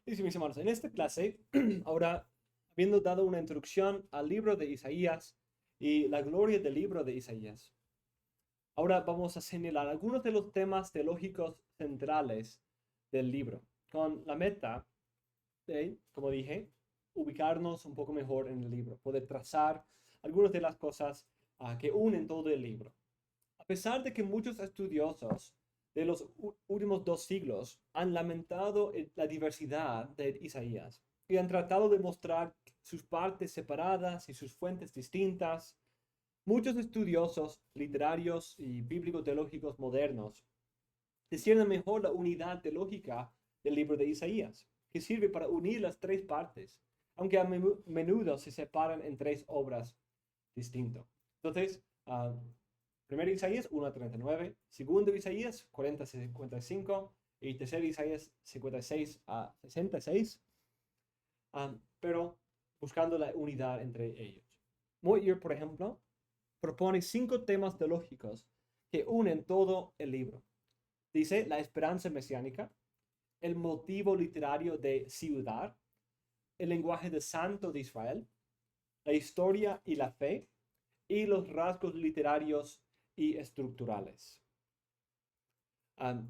Y sí, mis hermanos, en esta clase, ahora, habiendo dado una introducción al libro de Isaías y la gloria del libro de Isaías, ahora vamos a señalar algunos de los temas teológicos centrales del libro, con la meta de, como dije, ubicarnos un poco mejor en el libro, poder trazar algunas de las cosas que unen todo el libro. A pesar de que muchos estudiosos de los últimos 2 siglos han lamentado la diversidad de Isaías y han tratado de mostrar sus partes separadas y sus fuentes distintas, muchos estudiosos literarios y bíblico-teológicos modernos disciernen mejor la unidad teológica del libro de Isaías, que sirve para unir las 3 partes, aunque a menudo se separan en 3 obras distintas. Entonces, primero Isaías 1:39, segundo Isaías 40:55 y tercero Isaías 56:66, pero buscando la unidad entre ellos. Moyer, por ejemplo, propone 5 temas teológicos que unen todo el libro. Dice la esperanza mesiánica, el motivo literario de ciudad, el lenguaje de santo de Israel, la historia y la fe, y los rasgos literarios y estructurales.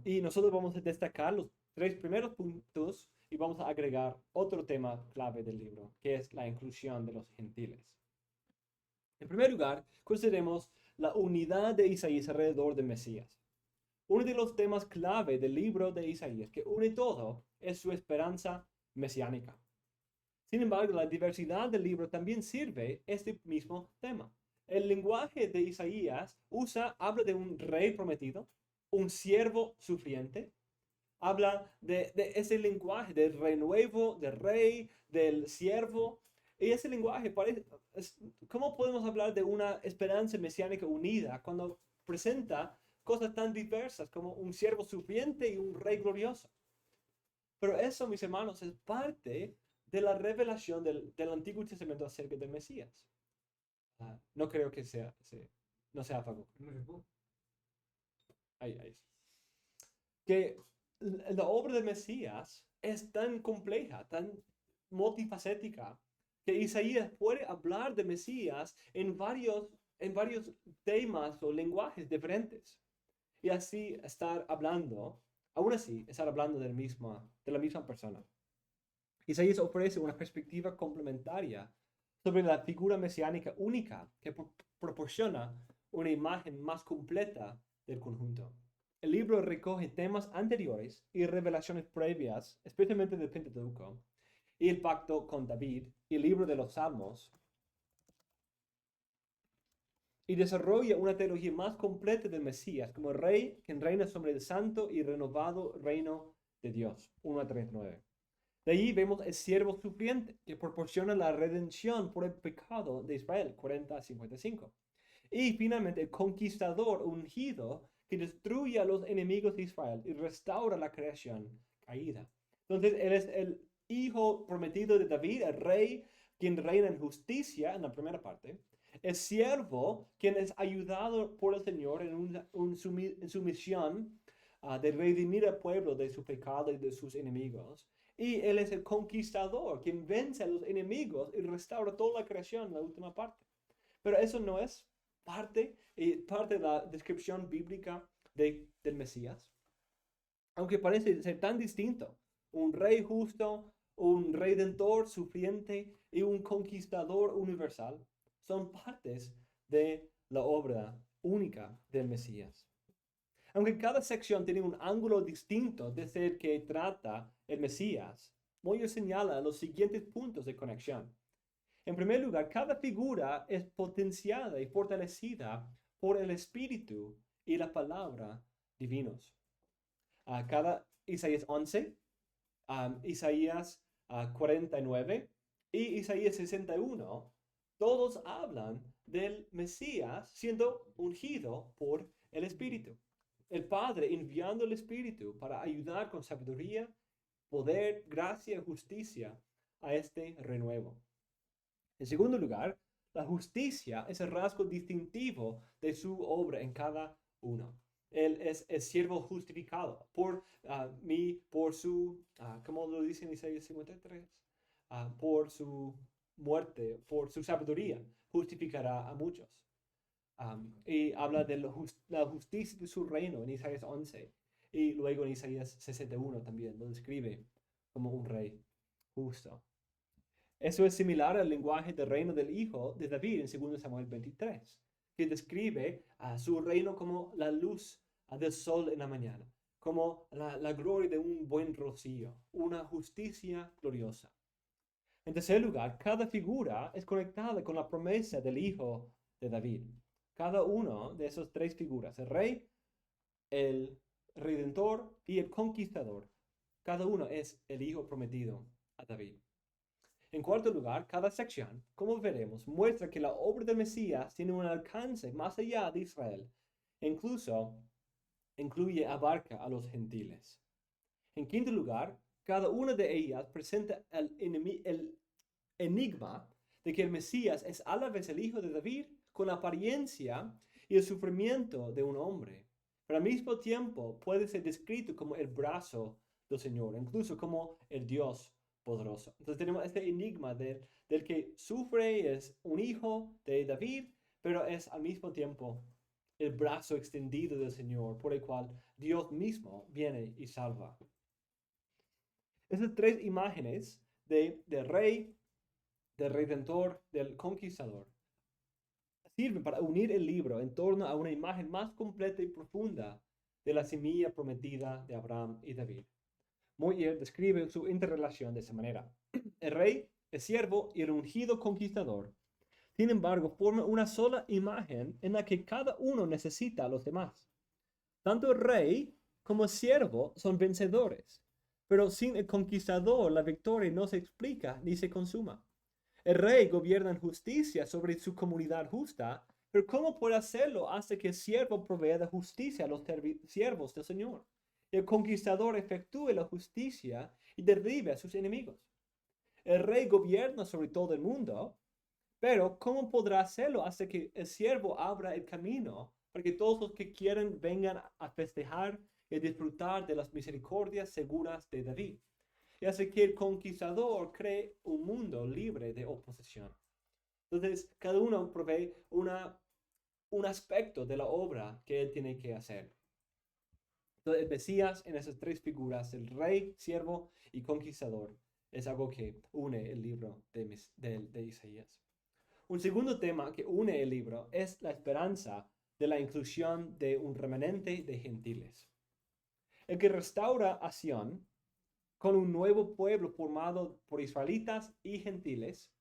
Y nosotros vamos a destacar los 3 primeros puntos y vamos a agregar otro tema clave del libro, que es la inclusión de los gentiles. En primer lugar, consideremos la unidad de Isaías alrededor de Mesías. Uno de los temas clave del libro de Isaías que une todo es su esperanza mesiánica. Sin embargo, la diversidad del libro también sirve este mismo tema. El lenguaje de Isaías habla de un rey prometido, un siervo sufriente, habla de ese lenguaje del renuevo, del rey, del siervo, y ese lenguaje ¿cómo podemos hablar de una esperanza mesiánica unida cuando presenta cosas tan diversas como un siervo sufriente y un rey glorioso? Pero eso, mis hermanos, es parte de la revelación del Antiguo Testamento acerca del Mesías. No creo que no sea a favor. Ahí, ahí. Que la obra del Mesías es tan compleja, tan multifacética, que Isaías puede hablar de Mesías en varios temas o lenguajes diferentes. Y así aún así, estar hablando de la misma persona. Isaías ofrece una perspectiva complementaria sobre la figura mesiánica única que proporciona una imagen más completa del conjunto. El libro recoge temas anteriores y revelaciones previas, especialmente del Pentateuco, y el pacto con David, y el libro de los Salmos, y desarrolla una teología más completa del Mesías como rey que reina sobre el santo y renovado reino de Dios. 1:39. De allí vemos el siervo sufriente que proporciona la redención por el pecado de Israel, 40:55. Y finalmente el conquistador ungido que destruye a los enemigos de Israel y restaura la creación caída. Entonces, él es el hijo prometido de David, el rey quien reina en justicia en la primera parte, el siervo quien es ayudado por el Señor en su misión de redimir al pueblo de su pecado y de sus enemigos. Y él es el conquistador, quien vence a los enemigos y restaura toda la creación en la última parte. Pero eso no es parte de la descripción bíblica del Mesías. Aunque parece ser tan distinto, un rey justo, un redentor sufriente y un conquistador universal son partes de la obra única del Mesías. Aunque cada sección tiene un ángulo distinto desde el que trata el Mesías, Moyer señala los siguientes puntos de conexión. En primer lugar, cada figura es potenciada y fortalecida por el Espíritu y la palabra divinos. Cada Isaías 11, Isaías 49 y Isaías 61, todos hablan del Mesías siendo ungido por el Espíritu. El Padre enviando el Espíritu para ayudar con sabiduría, poder, gracia y justicia a este renuevo. En segundo lugar, la justicia es el rasgo distintivo de su obra en cada uno. Él es el siervo justificado por su, ¿cómo lo dice en Isaías 53? Por su muerte, por su sabiduría, justificará a muchos. Y habla de la justicia de su reino en Isaías 11. Y luego en Isaías 61 también lo describe como un rey justo. Eso es similar al lenguaje del reino del Hijo de David en 2 Samuel 23, que describe a su reino como la luz del sol en la mañana, como la gloria de un buen rocío, una justicia gloriosa. En tercer lugar, cada figura es conectada con la promesa del Hijo de David. Cada uno de esas tres figuras, el rey, el redentor y el conquistador, cada uno es el Hijo prometido a David. En cuarto lugar, cada sección, como veremos, muestra que la obra del Mesías tiene un alcance más allá de Israel. Incluso abarca a los gentiles. En quinto lugar, cada una de ellas presenta el enigma de que el Mesías es a la vez el Hijo de David con la apariencia y el sufrimiento de un hombre, pero al mismo tiempo puede ser descrito como el brazo del Señor, incluso como el Dios poderoso. Entonces tenemos este enigma del que sufre y es un hijo de David, pero es al mismo tiempo el brazo extendido del Señor, por el cual Dios mismo viene y salva. Esas tres imágenes del rey, del redentor, del conquistador, sirven para unir el libro en torno a una imagen más completa y profunda de la semilla prometida de Abraham y David. Moyer describe su interrelación de esa manera. El rey, el siervo y el ungido conquistador, sin embargo, forman una sola imagen en la que cada uno necesita a los demás. Tanto el rey como el siervo son vencedores, pero sin el conquistador la victoria no se explica ni se consuma. El rey gobierna en justicia sobre su comunidad justa, pero ¿cómo puede hacerlo hasta que el siervo provea de justicia a los siervos del Señor? El conquistador efectúe la justicia y derribe a sus enemigos. El rey gobierna sobre todo el mundo, pero ¿cómo podrá hacerlo hasta que el siervo abra el camino para que todos los que quieren vengan a festejar y disfrutar de las misericordias seguras de David? Y hace que el conquistador cree un mundo libre de oposición. Entonces, cada uno provee un aspecto de la obra que él tiene que hacer. Entonces, el Mesías en esas tres figuras, el rey, siervo y conquistador, es algo que une el libro de Isaías. Un segundo tema que une el libro es la esperanza de la inclusión de un remanente de gentiles. El que restaura a Sión con un nuevo pueblo formado por israelitas y gentiles,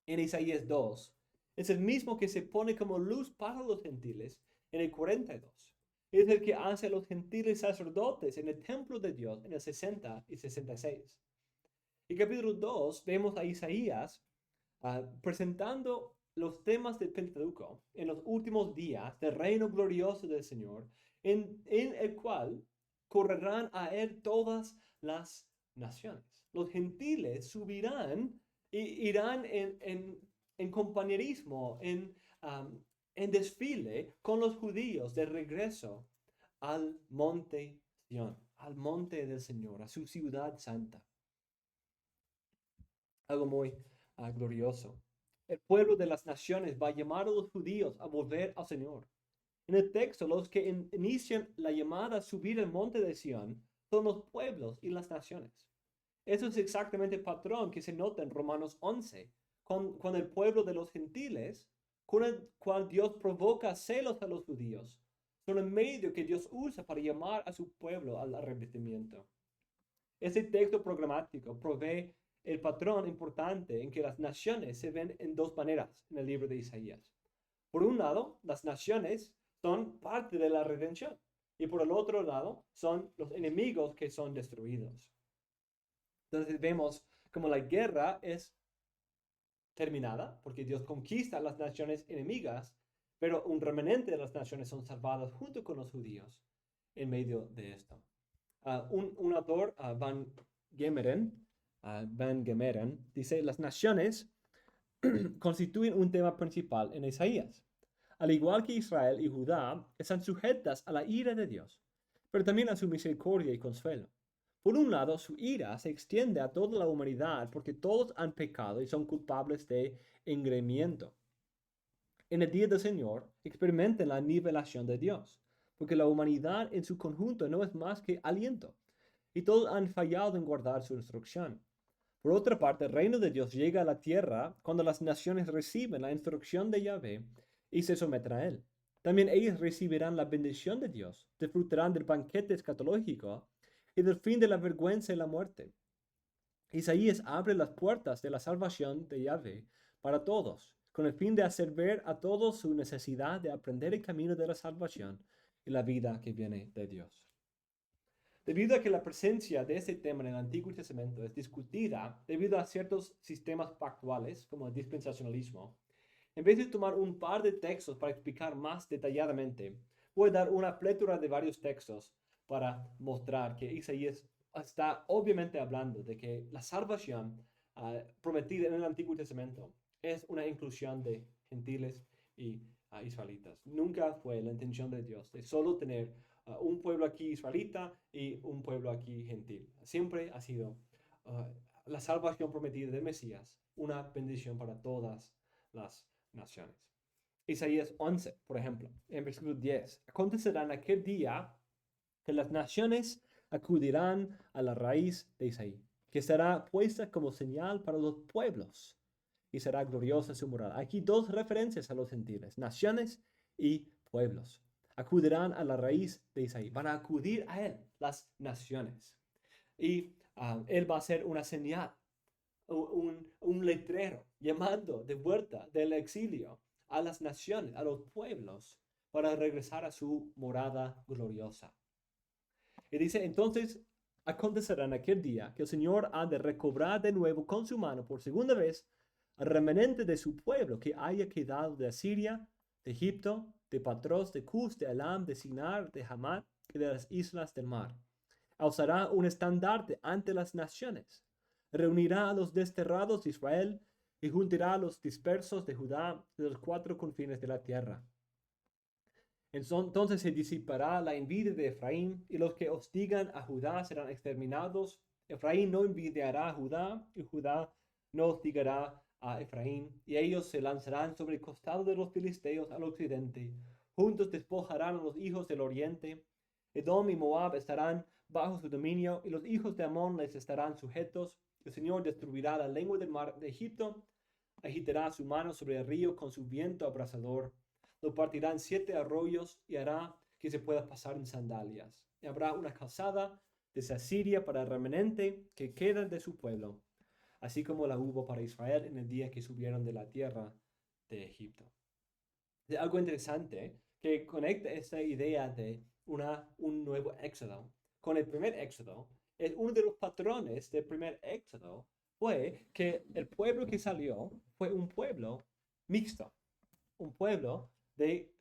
en Isaías 2, es el mismo que se pone como luz para los gentiles en el 42. Es el que hace a los gentiles sacerdotes en el templo de Dios en el 60 y 66. En capítulo 2 vemos a Isaías presentando los temas del Pentateuco en los últimos días del reino glorioso del Señor, en el cual correrán a él todas las naciones. Los gentiles subirán e irán en compañerismo, en desfile con los judíos de regreso al monte Sión, al monte del Señor, a su ciudad santa. Algo muy glorioso. El pueblo de las naciones va a llamar a los judíos a volver al Señor. En el texto, los que inician la llamada a subir el monte de Sión son los pueblos y las naciones. Eso es exactamente el patrón que se nota en Romanos 11, con el pueblo de los gentiles, con el cual Dios provoca celos a los judíos. Son el medio que Dios usa para llamar a su pueblo al arrepentimiento. Este texto programático provee el patrón importante en que las naciones se ven en dos maneras en el libro de Isaías. Por un lado, las naciones son parte de la redención y por el otro lado son los enemigos que son destruidos. Entonces vemos como la guerra es terminada porque Dios conquista a las naciones enemigas, pero un remanente de las naciones son salvadas junto con los judíos en medio de esto. Un autor, Van Gemeren, dice, las naciones constituyen un tema principal en Isaías. Al igual que Israel y Judá, están sujetas a la ira de Dios, pero también a su misericordia y consuelo. Por un lado, su ira se extiende a toda la humanidad porque todos han pecado y son culpables de engreimiento. En el día del Señor, experimenten la nivelación de Dios, porque la humanidad en su conjunto no es más que aliento, y todos han fallado en guardar su instrucción. Por otra parte, el reino de Dios llega a la tierra cuando las naciones reciben la instrucción de Yahvé y se someten a él. También ellos recibirán la bendición de Dios, disfrutarán del banquete escatológico y del fin de la vergüenza y la muerte. Isaías abre las puertas de la salvación de Yahvé para todos, con el fin de hacer ver a todos su necesidad de aprender el camino de la salvación y la vida que viene de Dios. Debido a que la presencia de este tema en el Antiguo Testamento es discutida debido a ciertos sistemas pactuales, como el dispensacionalismo, en vez de tomar un par de textos para explicar más detalladamente, voy a dar una plétora de varios textos para mostrar que Isaías está obviamente hablando de que la salvación prometida en el Antiguo Testamento es una inclusión de gentiles y israelitas. Nunca fue la intención de Dios de solo tener un pueblo aquí israelita y un pueblo aquí gentil. Siempre ha sido la salvación prometida del Mesías una bendición para todas las naciones. Isaías 11, por ejemplo, en versículo 10. Acontecerá en aquel día que las naciones acudirán a la raíz de Isaí, que será puesta como señal para los pueblos y será gloriosa su morada. Aquí dos referencias a los gentiles, naciones y pueblos. Acudirán a la raíz de Isaí, van a acudir a él, las naciones. Y él va a ser una señal, un letrero llamando de vuelta del exilio a las naciones, a los pueblos, para regresar a su morada gloriosa. Y dice, entonces acontecerá en aquel día que el Señor ha de recobrar de nuevo con su mano por segunda vez al remanente de su pueblo que haya quedado de Asiria, de Egipto, de Patros, de Cus, de Elam, de Sinar, de Hamat y de las islas del mar. Alzará un estandarte ante las naciones. Reunirá a los desterrados de Israel y juntará a los dispersos de Judá de los cuatro confines de la tierra. Entonces se disipará la envidia de Efraín, y los que hostigan a Judá serán exterminados. Efraín no envidiará a Judá, y Judá no hostigará a Efraín, y ellos se lanzarán sobre el costado de los filisteos al occidente. Juntos despojarán a los hijos del oriente. Edom y Moab estarán bajo su dominio, y los hijos de Amón les estarán sujetos. El Señor destruirá la lengua del mar de Egipto, agitará su mano sobre el río con su viento abrasador. Lo partirá en 7 arroyos y hará que se pueda pasar en sandalias. Y habrá una calzada desde Asiria para el remanente que queda de su pueblo, así como la hubo para Israel en el día que subieron de la tierra de Egipto. Es algo interesante que conecta esta idea de un nuevo éxodo con el primer éxodo. Es uno de los patrones del primer éxodo fue que el pueblo que salió fue un pueblo mixto, un pueblo de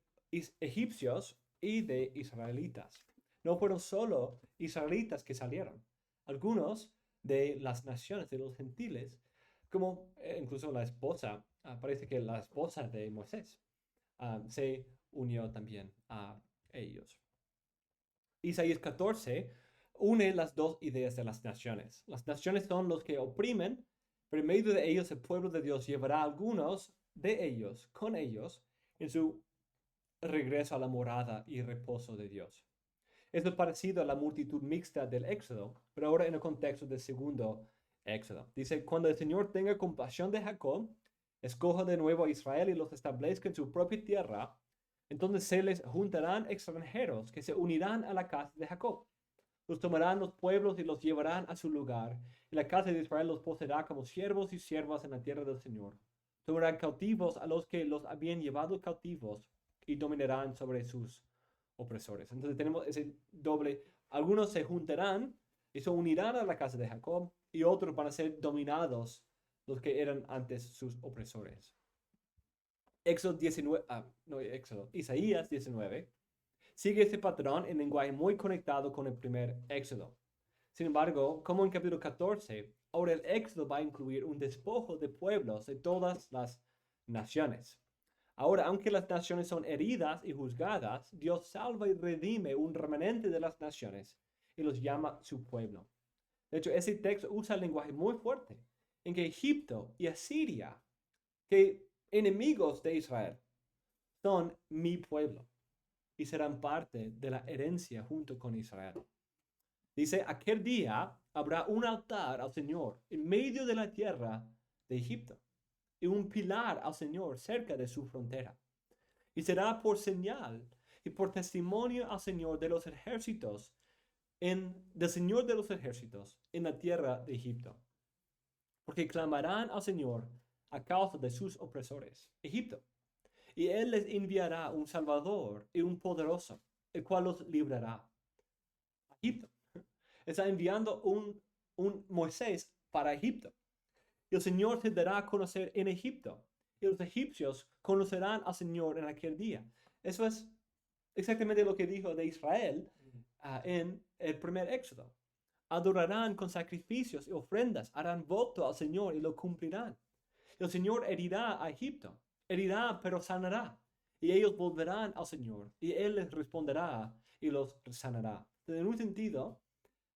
egipcios y de israelitas. No fueron solo israelitas que salieron. Algunos de las naciones, de los gentiles, como incluso la esposa, parece que la esposa de Moisés se unió también a ellos. Isaías 14 une las dos ideas de las naciones. Las naciones son los que oprimen, pero en medio de ellos el pueblo de Dios llevará a algunos de ellos con ellos en su regreso a la morada y reposo de Dios. Esto es parecido a la multitud mixta del Éxodo, pero ahora en el contexto del segundo Éxodo. Dice, cuando el Señor tenga compasión de Jacob, escoja de nuevo a Israel y los establezca en su propia tierra, entonces se les juntarán extranjeros que se unirán a la casa de Jacob. Los tomarán los pueblos y los llevarán a su lugar, y la casa de Israel los poseerá como siervos y siervas en la tierra del Señor. Tomarán cautivos a los que los habían llevado cautivos y dominarán sobre sus opresores. Entonces tenemos ese doble. Algunos se juntarán y se unirán a la casa de Jacob, y otros van a ser dominados, los que eran antes sus opresores. Isaías 19 sigue este patrón en lenguaje muy conectado con el primer Éxodo. Sin embargo, como en capítulo 14, ahora el Éxodo va a incluir un despojo de pueblos de todas las naciones. Ahora, aunque las naciones son heridas y juzgadas, Dios salva y redime un remanente de las naciones y los llama su pueblo. De hecho, ese texto usa el lenguaje muy fuerte en que Egipto y Asiria, que enemigos de Israel, son mi pueblo y serán parte de la herencia junto con Israel. Dice, aquel día habrá un altar al Señor en medio de la tierra de Egipto y un pilar al Señor cerca de su frontera. Y será por señal y por testimonio al Señor de los ejércitos, del Señor de los ejércitos en la tierra de Egipto. Porque clamarán al Señor a causa de sus opresores, Egipto. Y Él les enviará un Salvador y un poderoso, el cual los librará. Egipto. Está enviando un Moisés para Egipto. Y el Señor se dará a conocer en Egipto. Y los egipcios conocerán al Señor en aquel día. Eso es exactamente lo que dijo de Israel en el primer Éxodo. Adorarán con sacrificios y ofrendas, harán voto al Señor y lo cumplirán. El Señor herirá a Egipto, herirá pero sanará. Y ellos volverán al Señor y Él les responderá y los sanará. En un sentido,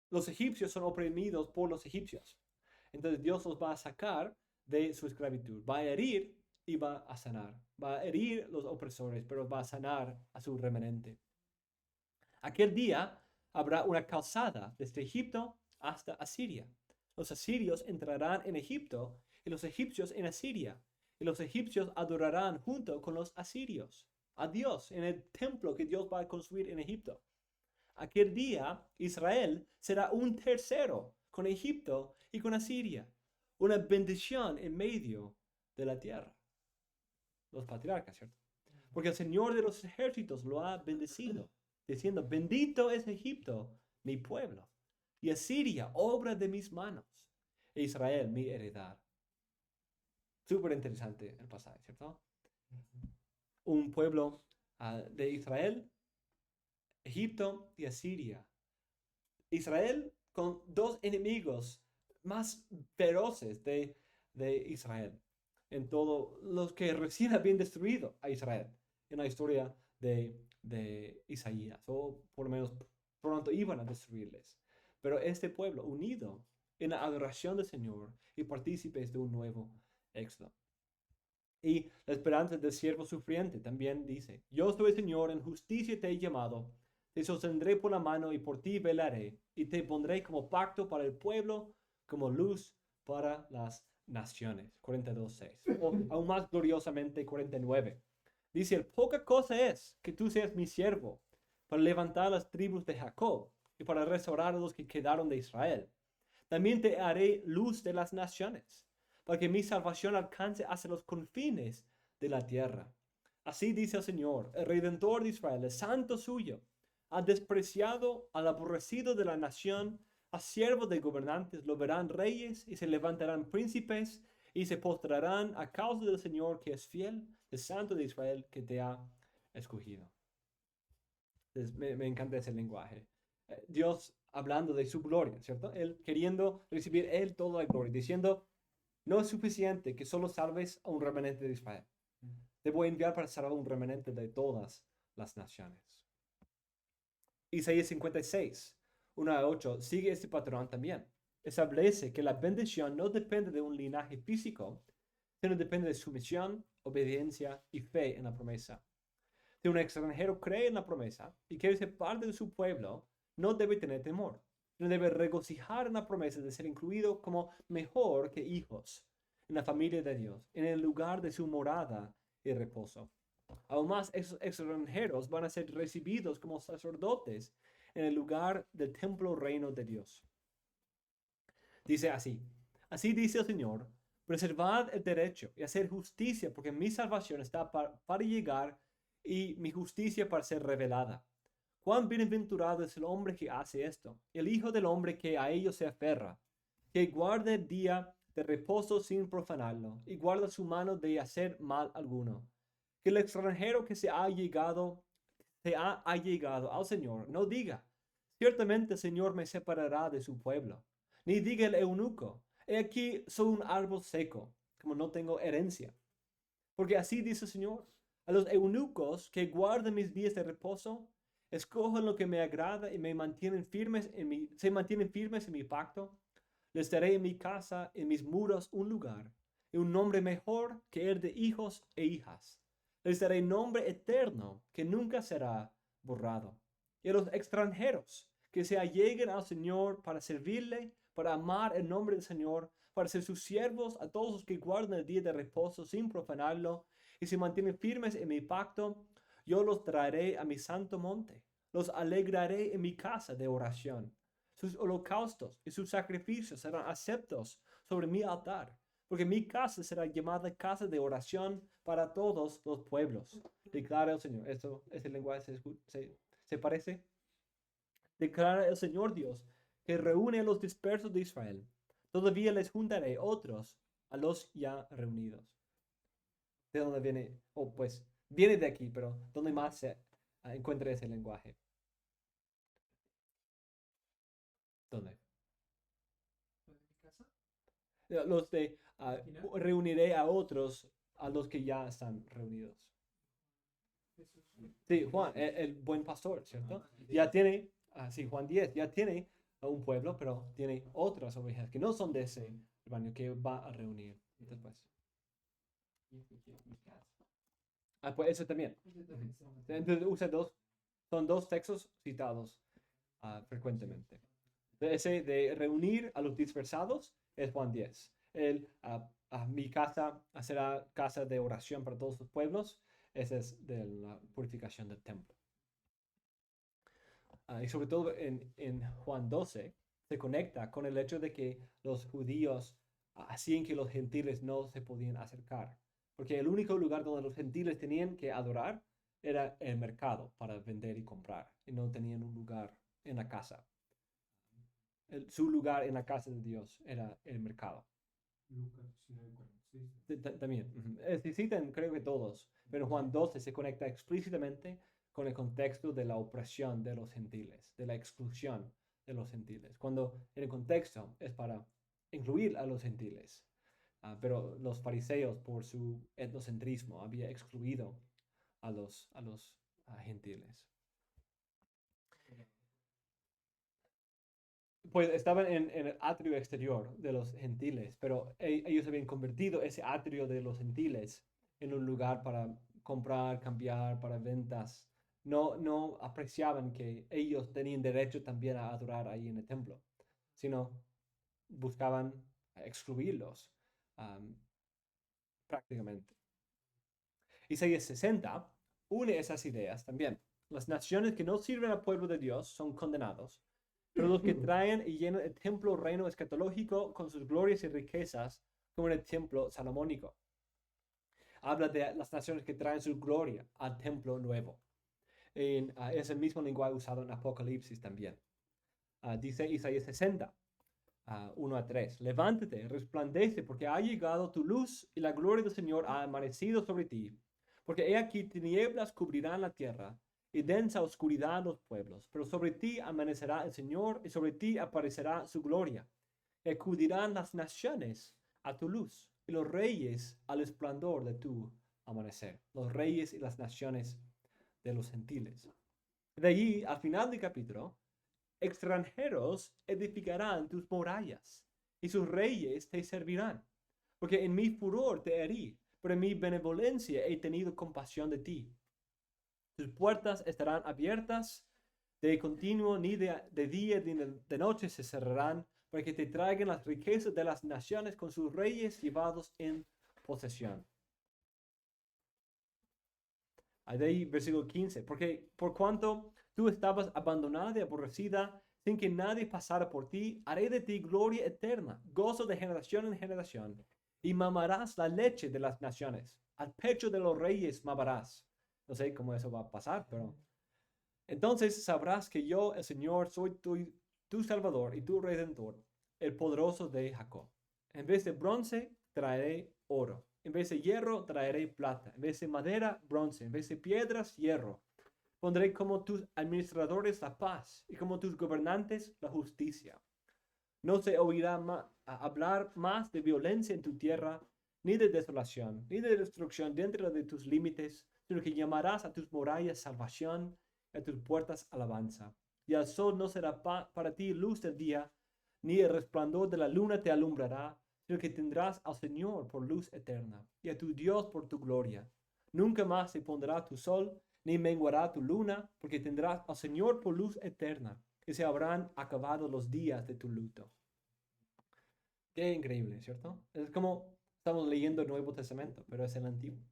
los egipcios son oprimidos por los egipcios. Entonces Dios los va a sacar de su esclavitud. Va a herir y va a sanar. Va a herir los opresores, pero va a sanar a su remanente. Aquel día habrá una calzada desde Egipto hasta Asiria. Los asirios entrarán en Egipto y los egipcios en Asiria. Y los egipcios adorarán junto con los asirios a Dios en el templo que Dios va a construir en Egipto. Aquel día Israel será un tercero con Egipto y con Asiria. Una bendición en medio de la tierra. Los patriarcas, ¿cierto? Porque el Señor de los ejércitos lo ha bendecido, diciendo, bendito es Egipto, mi pueblo, y Asiria, obra de mis manos, e Israel, mi heredad. Súper interesante el pasaje, ¿cierto? Un pueblo de Israel, Egipto y Asiria. Israel con dos enemigos más feroces de Israel, en todos los que recién habían destruido a Israel en la historia de Isaías, o por lo menos pronto iban a destruirles. Pero este pueblo unido en la adoración del Señor y partícipes de un nuevo éxodo. Y la esperanza del siervo sufriente también dice, yo soy el Señor, en justicia te he llamado, te sostendré por la mano y por ti velaré, y te pondré como pacto para el pueblo, como luz para las naciones. 42:6. O aún más gloriosamente 49. Dice, poca cosa es que tú seas mi siervo, para levantar las tribus de Jacob, y para restaurar a los que quedaron de Israel. También te haré luz de las naciones, para que mi salvación alcance hasta los confines de la tierra. Así dice el Señor, el Redentor de Israel, el santo suyo, ha despreciado al aborrecido de la nación, a siervo de gobernantes, lo verán reyes y se levantarán príncipes y se postrarán a causa del Señor que es fiel, el santo de Israel que te ha escogido. Entonces, me encanta ese lenguaje. Dios hablando de su gloria, ¿cierto? Él queriendo recibir Él toda la gloria, diciendo, no es suficiente que solo salves a un remanente de Israel. Te voy a enviar para salvar a un remanente de todas las naciones. Isaías 56, 1-8, sigue este patrón también. Establece que la bendición no depende de un linaje físico, sino depende de sumisión, obediencia y fe en la promesa. Si un extranjero cree en la promesa y quiere ser parte de su pueblo, no debe tener temor, sino debe regocijar en la promesa de ser incluido como mejor que hijos en la familia de Dios, en el lugar de su morada y reposo. Aún más, esos extranjeros van a ser recibidos como sacerdotes en el lugar del templo reino de Dios. Dice así dice el Señor, preservad el derecho y hacer justicia, porque mi salvación está para llegar y mi justicia para ser revelada. Cuán bienaventurado es el hombre que hace esto, el hijo del hombre que a ello se aferra, que guarda el día de reposo sin profanarlo y guarda su mano de hacer mal alguno. Que el extranjero que se ha allegado al Señor no diga, ciertamente el Señor me separará de su pueblo, ni diga el eunuco, he aquí soy un árbol seco, como no tengo herencia. Porque así dice el Señor, A los eunucos que guardan mis días de reposo, escogen lo que me agrada y se mantienen firmes en mi pacto. Les daré en mi casa, en mis muros, un lugar y un nombre mejor que el de hijos e hijas. Les daré nombre eterno que nunca será borrado. Y a los extranjeros que se alleguen al Señor para servirle, para amar el nombre del Señor, para ser sus siervos, a todos los que guardan el día de reposo sin profanarlo y se mantienen firmes en mi pacto, yo los traeré a mi santo monte. Los alegraré en mi casa de oración. Sus holocaustos y sus sacrificios serán aceptos sobre mi altar, porque mi casa será llamada casa de oración para todos los pueblos. Declara el Señor. Ese lenguaje se parece. Declara el Señor Dios, que reúne a los dispersos de Israel. Todavía les juntaré otros a los ya reunidos. ¿De dónde viene? Pues viene de aquí, pero ¿dónde más se encuentra ese lenguaje? ¿Dónde? Los de reuniré a otros a los que ya están reunidos. Sí, Juan, el buen pastor, ¿cierto? Ya tiene, sí, Juan 10, ya tiene un pueblo, pero tiene otras ovejas que no son de ese rebaño que va a reunir después. Pues eso también. Entonces son dos textos citados frecuentemente. Ese de reunir a los dispersados es Juan 10. Mi casa será casa de oración para todos los pueblos. Ese es de la purificación del templo. Y sobre todo en Juan 12 se conecta con el hecho de que los judíos hacían que los gentiles no se podían acercar. Porque el único lugar donde los gentiles tenían que adorar era el mercado para vender y comprar. Y no tenían un lugar en la casa. Su lugar en la casa de Dios era el mercado. También. Citan creo que todos. Pero Juan 12 se conecta explícitamente con el contexto de la opresión de los gentiles, de la exclusión de los gentiles. Cuando en el contexto es para incluir a los gentiles. Pero los fariseos, por su etnocentrismo, había excluido a los gentiles. Pues estaban en el atrio exterior de los gentiles, pero ellos habían convertido ese atrio de los gentiles en un lugar para comprar, cambiar, para ventas. No apreciaban que ellos tenían derecho también a adorar ahí en el templo, sino buscaban excluirlos prácticamente. Isaías 60 une esas ideas también. Las naciones que no sirven al pueblo de Dios son condenados, pero los que traen y llenan el templo reino escatológico con sus glorias y riquezas, como en el templo salomónico. Habla de las naciones que traen su gloria al templo nuevo. Es el mismo lenguaje usado en Apocalipsis también. Dice Isaías 60, 1 a 3. Levántate, resplandece, porque ha llegado tu luz y la gloria del Señor ha amanecido sobre ti. Porque he aquí tinieblas cubrirán la tierra y densa oscuridad los pueblos. Pero sobre ti amanecerá el Señor y sobre ti aparecerá su gloria. Y acudirán las naciones a tu luz y los reyes al esplendor de tu amanecer. Los reyes y las naciones de los gentiles. De allí, al final del capítulo, extranjeros edificarán tus murallas y sus reyes te servirán. Porque en mi furor te herí, pero en mi benevolencia he tenido compasión de ti. Tus puertas estarán abiertas de continuo, ni de día ni de noche se cerrarán, para que te traigan las riquezas de las naciones con sus reyes llevados en posesión. De ahí, versículo 15. Porque por cuanto tú estabas abandonada y aborrecida, sin que nadie pasara por ti, haré de ti gloria eterna, gozo de generación en generación, y mamarás la leche de las naciones. Al pecho de los reyes mamarás. No sé cómo eso va a pasar, pero entonces sabrás que yo, el Señor, soy tu Salvador y tu Redentor, el poderoso de Jacob. En vez de bronce, traeré oro. En vez de hierro, traeré plata. En vez de madera, bronce. En vez de piedras, hierro. Pondré como tus administradores la paz y como tus gobernantes la justicia. No se oirá hablar más de violencia en tu tierra, ni de desolación, ni de destrucción dentro de tus límites, sino que llamarás a tus murallas salvación y a tus puertas alabanza. Y el sol no será para ti luz del día, ni el resplandor de la luna te alumbrará, sino que tendrás al Señor por luz eterna, y a tu Dios por tu gloria. Nunca más se pondrá tu sol, ni menguará tu luna, porque tendrás al Señor por luz eterna, y se habrán acabado los días de tu luto. Qué increíble, ¿cierto? Es como estamos leyendo el Nuevo Testamento, pero es el Antiguo.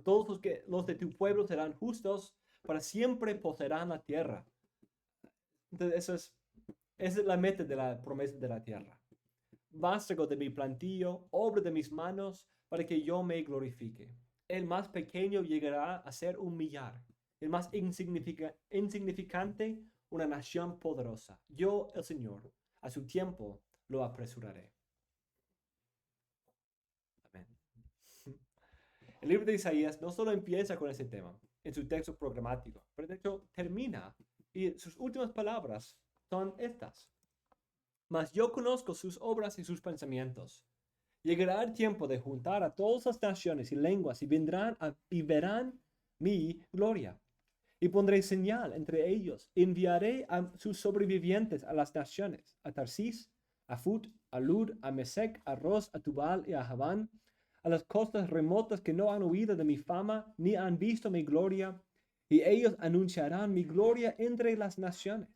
Todos los de tu pueblo serán justos, para siempre poseerán la tierra. Entonces, esa es la meta de la promesa de la tierra. Vástago de mi plantío, obra de mis manos, para que yo me glorifique. El más pequeño llegará a ser un millar, el más insignificante una nación poderosa. Yo, el Señor, a su tiempo lo apresuraré. Amén. El libro de Isaías no solo empieza con ese tema en su texto programático, pero de hecho termina y sus últimas palabras son estas. Mas yo conozco sus obras y sus pensamientos. Llegará el tiempo de juntar a todas las naciones y lenguas y vendrán y verán mi gloria. Y pondré señal entre ellos. Enviaré a sus sobrevivientes a las naciones, a Tarsis, a Fut, a Lud, a Mesec, a Ros, a Tubal y a Javán, a las costas remotas que no han oído de mi fama, ni han visto mi gloria, y ellos anunciarán mi gloria entre las naciones.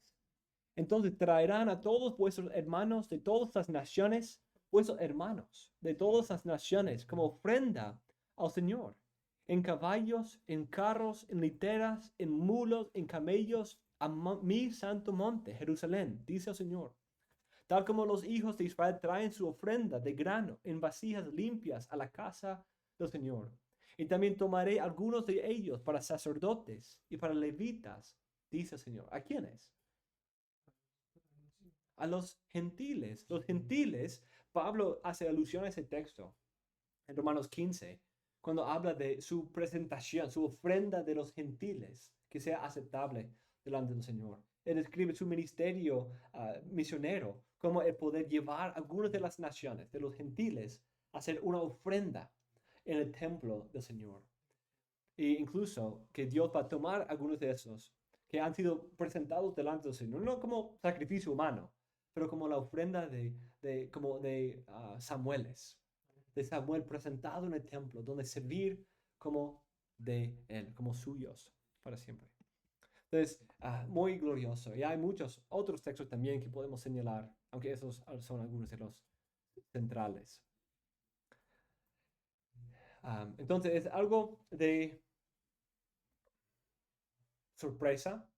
Entonces traerán a todos vuestros hermanos de todas las naciones, vuestros hermanos de todas las naciones, como ofrenda al Señor, en caballos, en carros, en literas, en mulos, en camellos, a mi santo monte, Jerusalén, dice el Señor. Tal como los hijos de Israel traen su ofrenda de grano en vasijas limpias a la casa del Señor. Y también tomaré algunos de ellos para sacerdotes y para levitas, dice el Señor. ¿A quiénes? A los gentiles. Los gentiles, Pablo hace alusión a ese texto en Romanos 15, cuando habla de su presentación, su ofrenda de los gentiles, que sea aceptable delante del Señor. Él describe su ministerio misionero como el poder llevar a algunas de las naciones, de los gentiles, a hacer una ofrenda en el templo del Señor. E incluso que Dios va a tomar algunos de esos que han sido presentados delante del Señor, no como sacrificio humano, pero como la ofrenda de Samueles, de Samuel presentado en el templo, donde servir como de él, como suyos para siempre. Entonces, muy glorioso. Y hay muchos otros textos también que podemos señalar, aunque esos son algunos de los centrales. Entonces, es algo de sorpresa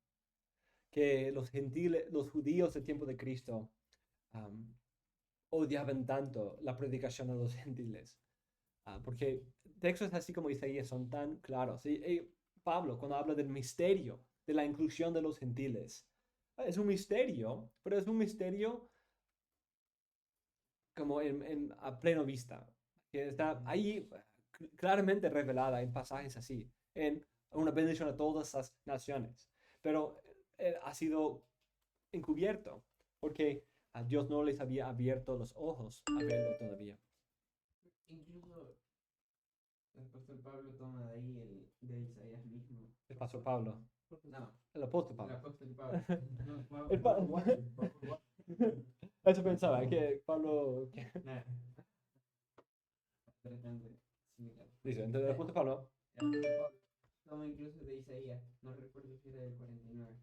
que los gentiles, los judíos del tiempo de Cristo odiaban tanto la predicación a los gentiles, porque textos así como Isaías son tan claros. Y Pablo, cuando habla del misterio de la inclusión de los gentiles, es un misterio, pero es un misterio como a pleno vista, que está ahí claramente revelada en pasajes así, en una bendición a todas las naciones, pero ha sido encubierto, porque a Dios no les había abierto los ojos a verlo todavía. Incluso el apóstol Pablo toma de ahí de Isaías mismo. El pastor Pablo. No, El apóstol el Pablo. apóstol Pablo. No, El Eso pensaba, que Pablo... Nada. Bastante similar. Dice, entonces el apóstol Pablo... El apóstol Pablo toma incluso de Isaías, no recuerdo si era del 49,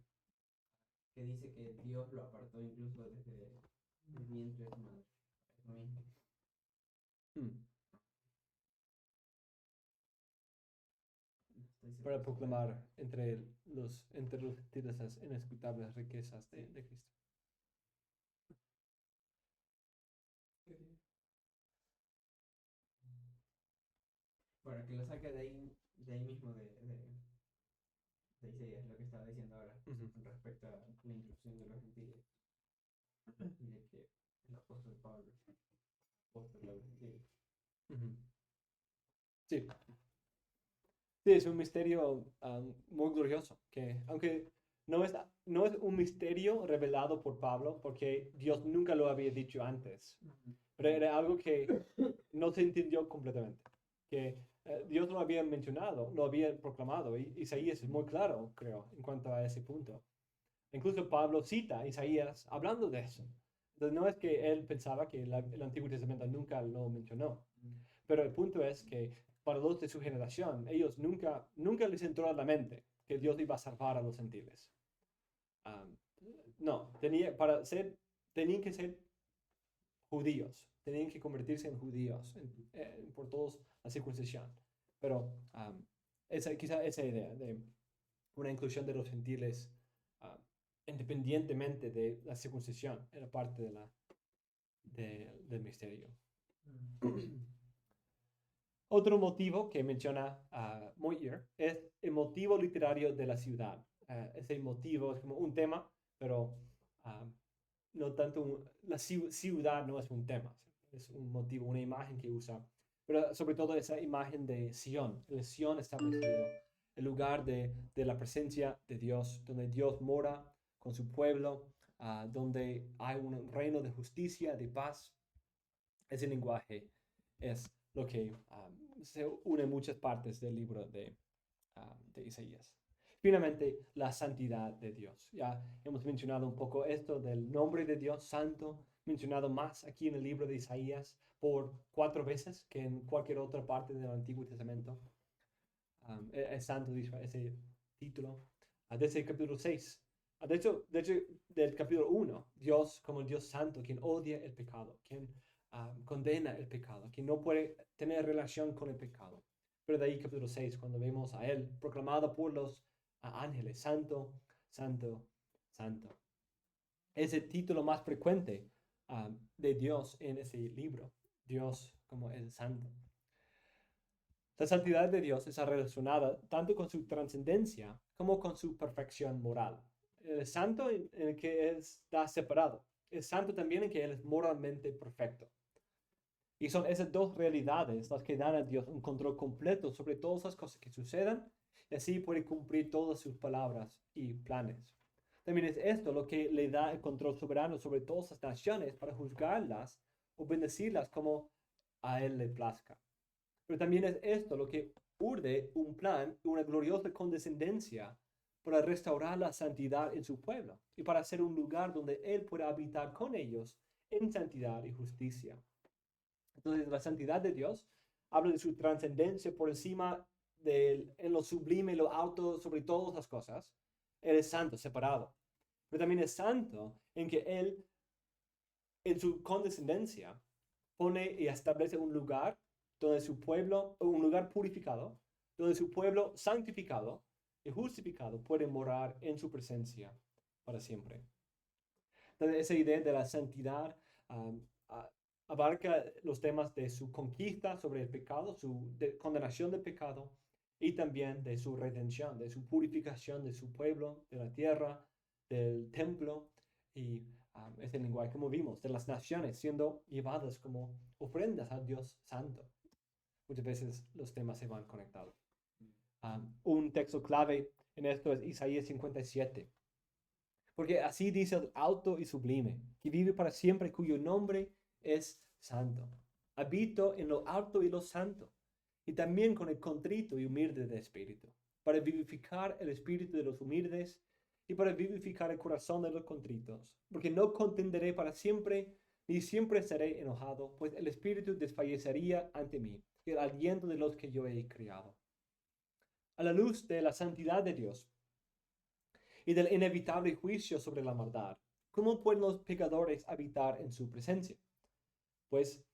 que dice que Dios lo apartó incluso desde el vientre de su madre. Eso mismo. Para proclamar entre los gentiles las inescrutables riquezas de Cristo. Para que lo saque de ahí mismo de Isaías, lo que estaba diciendo ahora, con respecto a la inclusión de los gentiles. Y de que el apóstol Pablo, apóstol de los gentiles. Sí. Sí, es un misterio muy glorioso, que aunque no es un misterio revelado por Pablo, porque Dios nunca lo había dicho antes, pero era algo que no se entendió completamente, que Dios lo había mencionado, lo había proclamado. Y Isaías es muy claro, creo, en cuanto a ese punto. Incluso Pablo cita a Isaías hablando de eso. Entonces no es que él pensaba que el Antiguo Testamento nunca lo mencionó, pero el punto es que para los de su generación, ellos nunca les entró a la mente que Dios iba a salvar a los gentiles. No, tenían que ser judíos, tenían que convertirse en judíos por todos la circuncisión. Pero quizá esa idea de una inclusión de los gentiles independientemente de la circuncisión era parte del misterio. Otro motivo que menciona Moyer es el motivo literario de la ciudad. Ese motivo es como un tema, pero no tanto, la ciudad no es un tema, es un motivo, una imagen que usa. Pero sobre todo esa imagen de Sion, el Sion establecido, el lugar de la presencia de Dios, donde Dios mora con su pueblo, donde hay un reino de justicia, de paz. Ese lenguaje es lo que se une en muchas partes del libro de Isaías. Finalmente, la santidad de Dios. Ya hemos mencionado un poco esto del nombre de Dios santo, mencionado más aquí en el libro de Isaías por 4 veces que en cualquier otra parte del Antiguo Testamento. Es santo ese título. Desde el capítulo 6. De hecho, del capítulo 1, Dios como Dios santo, quien odia el pecado, quien condena el pecado, quien no puede tener relación con el pecado. Pero de ahí capítulo 6, cuando vemos a Él proclamado por los ángeles, santo, santo, santo. Es el título más frecuente de Dios en ese libro, Dios como el santo. La santidad de Dios está relacionada tanto con su trascendencia como con su perfección moral. El santo en el que Él está separado, el santo también en que Él es moralmente perfecto. Y son esas dos realidades las que dan a Dios un control completo sobre todas las cosas que sucedan, y así puede cumplir todas sus palabras y planes. También es esto lo que le da el control soberano sobre todas las naciones para juzgarlas o bendecirlas como a Él le plazca. Pero también es esto lo que urde un plan, una gloriosa condescendencia para restaurar la santidad en su pueblo y para hacer un lugar donde Él pueda habitar con ellos en santidad y justicia. Entonces, la santidad de Dios habla de su trascendencia por encima en lo sublime, lo alto, sobre todas las cosas. Él es santo, separado. Pero también es santo en que Él, en su condescendencia, pone y establece un lugar donde su pueblo, un lugar purificado, donde su pueblo santificado y justificado puede morar en su presencia para siempre. Entonces, esa idea de la santidad abarca los temas de su conquista sobre el pecado, su condenación del pecado y también de su redención, de su purificación de su pueblo, de la tierra, del templo y ese lenguaje, como vimos, de las naciones siendo llevadas como ofrendas a Dios santo. Muchas veces los temas se van conectados. Un texto clave en esto es Isaías 57. Porque así dice el alto y sublime, que vive para siempre, cuyo nombre es santo. Habito en lo alto y lo santo, y también con el contrito y humilde de espíritu, para vivificar el espíritu de los humildes y para vivificar el corazón de los contritos, porque no contenderé para siempre, ni siempre seré enojado, pues el espíritu desfallecería ante mí, y el aliento de los que yo he criado. A la luz de la santidad de Dios y del inevitable juicio sobre la maldad, ¿cómo pueden los pecadores habitar en su presencia? Pues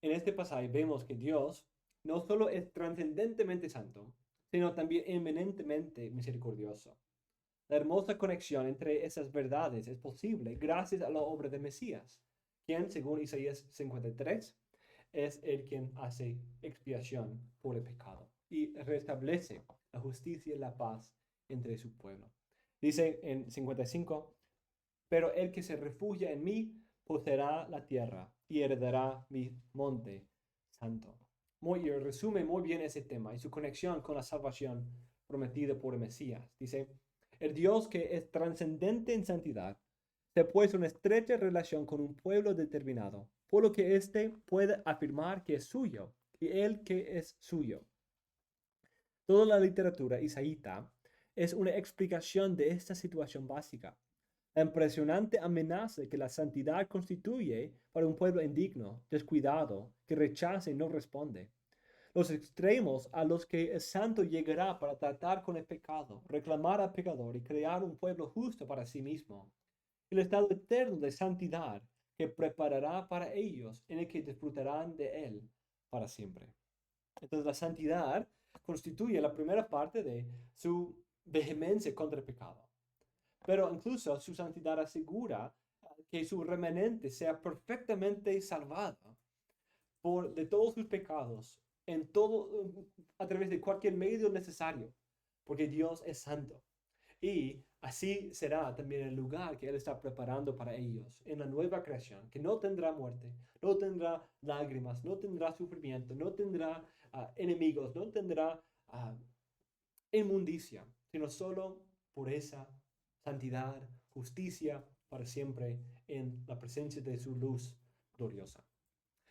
en este pasaje vemos que Dios no solo es trascendentemente santo, sino también eminentemente misericordioso. La hermosa conexión entre esas verdades es posible gracias a la obra de Mesías, quien, según Isaías 53, es el quien hace expiación por el pecado y restablece la justicia y la paz entre su pueblo. Dice en 55, pero el que se refugia en mí poseerá la tierra y heredará mi monte santo. Resume muy bien ese tema y su conexión con la salvación prometida por el Mesías. Dice, el Dios que es trascendente en santidad se ha puesto en estrecha relación con un pueblo determinado, por lo que éste puede afirmar que es suyo y él que es suyo. Toda la literatura isaíta es una explicación de esta situación básica. La impresionante amenaza que la santidad constituye para un pueblo indigno, descuidado, que rechaza y no responde. Los extremos a los que el santo llegará para tratar con el pecado, reclamar al pecador y crear un pueblo justo para sí mismo. El estado eterno de santidad que preparará para ellos, en el que disfrutarán de él para siempre. Entonces la santidad constituye la primera parte de su vehemencia contra el pecado. Pero incluso su santidad asegura que su remanente sea perfectamente salvado de todos sus pecados a través de cualquier medio necesario, porque Dios es santo. Y así será también el lugar que Él está preparando para ellos en la nueva creación, que no tendrá muerte, no tendrá lágrimas, no tendrá sufrimiento, no tendrá enemigos, no tendrá inmundicia, sino solo pureza, santidad, justicia para siempre en la presencia de su luz gloriosa.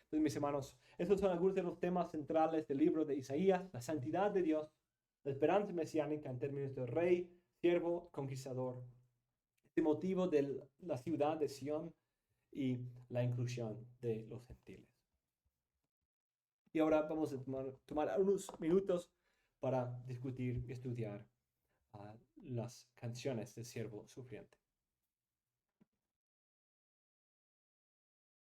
Entonces, mis hermanos, estos son algunos de los temas centrales del libro de Isaías: la santidad de Dios, la esperanza mesiánica en términos de rey, siervo, conquistador, el motivo de la ciudad de Sión y la inclusión de los gentiles. Y ahora vamos a tomar unos minutos para discutir y estudiar las canciones del siervo sufriente.